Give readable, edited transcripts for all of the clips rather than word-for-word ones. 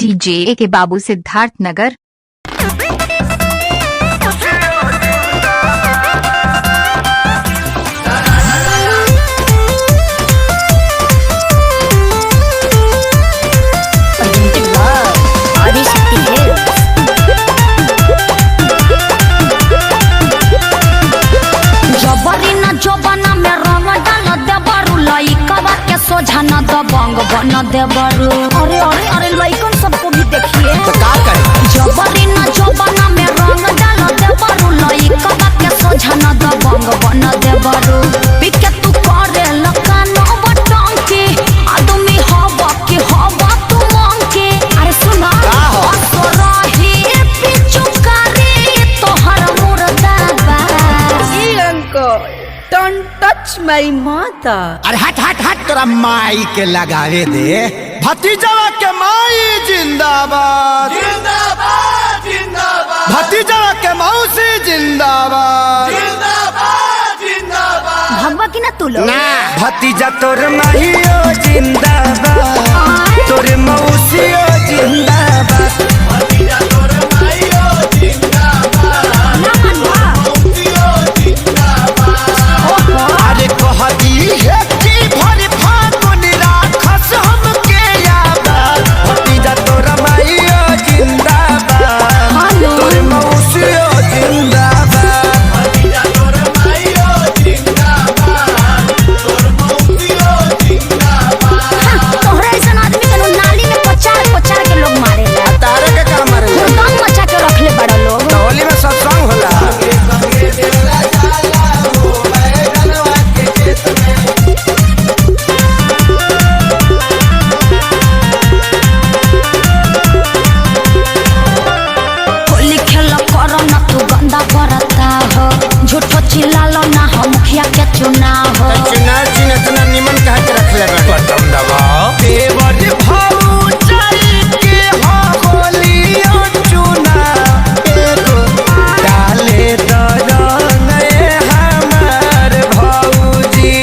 DJ के बाबू सिद्धार्थ नगर। सोझाना दबंग बना देबरू। अरे अरे अरे लइकन सबको भी देखिए तो का करे जबरी ना जबाना में रंग डाल देबरू। लइकन के सोझाना दबंग बना देबरू। पिके तू करे लकानो बटन के आदमी हवा के हवा तू मांग के। अरे सुना असरही पिचु करे तोहर मुर्दाबा। ई अंकल डोंट टच माय माता। अरे हट हट हट तोरा माई के लगावे दे। भतीजवा के माई जिंदाबाद जिंदाबाद जिंदाबाद। भतीजवा के मौसी जिंदाबाद जिंदाबाद जिंदाबाद। भगवा की ना तू लोग ना भतीजा तोर माईओ जिंदाबाद तोर मौसीओ जिंदाबाद। भतीजा तोर माईओ जिंदाबाद ना मनवा मौसीओ जिंदाबाद। अरे कहती है कि भरी फागुन राखस हमके याद। भतीजा तोर माईओ जिंदाबाद तोर मौसीओ जिंदाबाद। भतीजा तोर माईओ जिंदाबाद तोर मौसीओ जिंदाबाद। तोहरा ऐसा आदमी के नाली में पचार पचार के लोग मारेला। तारे के का मारे दम मचा के रखले बड़ा लोग। होली में सत्संग होला। होली खेल करो ना तू गंदा बरता हो। झूठो चिल्लालो ना हो मुखिया के चुनाव हो। चुनाव चिन्ह इतना निमन कह के रख ले बटन दबाओ। देवर भाऊ चल के हो होलियो चुना एगो डाले दरंग हमार भौजी।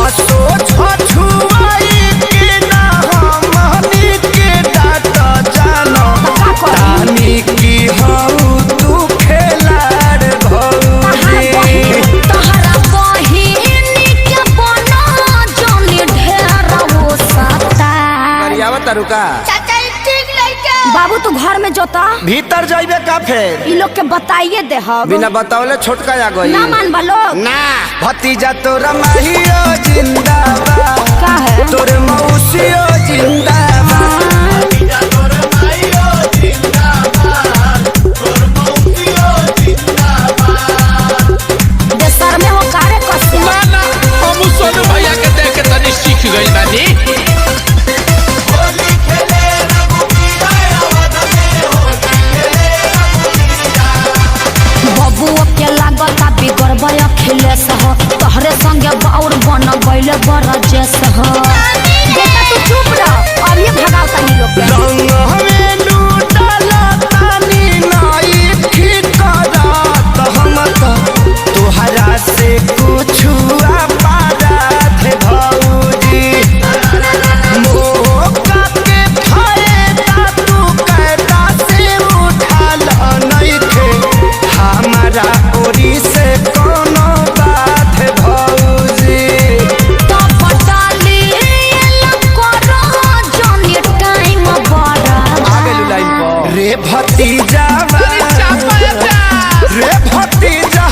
असो छछुआई के ना हमनी के डाट जानो तानी की हऊ तू खेलाड़ भौजी। तोहरा बहिनी के बना जोनी ढेर वो सता। रुका बाबू तू घर में जोता भीतर जाइबे का फेर इ लोग के बताइए दे हम। बिना बतावले छोटका आ गई ना मान बा लोग ना। भतीजा तोरा माहियो जिंदाबाद का है तोर मौसियो जिंदाबाद। भतीजा तोरा माहियो जिंदाबाद तोर मौसियो जिंदाबाद। देशर में हो कारे कसे ना हम सोनू भैया के देख के तनी सीख गइल बानी। होली खेले रघुबीरा अवध में होली खेले रघुबीरा। बबुओ के लागता बिगड़बे अखिलेश हो। तोहरे संगे बाउर बन गइले बरजेश हो। बेटा तू चुप रह अब ये भगावता नी लोग के। रंग हमें लूटला तानी नाई ठिकरात हम तो तोहरा से कुछु आपारात भौजी। मौका के फायदा तू कैदा से उठाल नइखे हमारा ओरी से कोनो बात भौजी। तो पटाली एला करो जोनी टाइम बड़ा। रे भतीजा रे भतीजा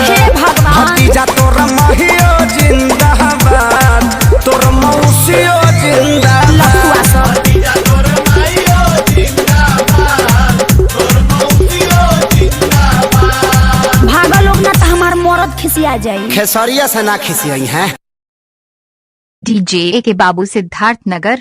हे भगवान भतीजा तोरा माहियो जिंदाबाद तोर मौसियो जिंदाबाद। लकुआ सब भतीजा तोरा माहियो जिंदाबाद तोर मौसियो जिंदाबाद। भागा लोग ना तो हमार मरद खिसिया जाई। खेसरिया से ना खिसियई हैं। डीजे के बाबू सिद्धार्थ नगर।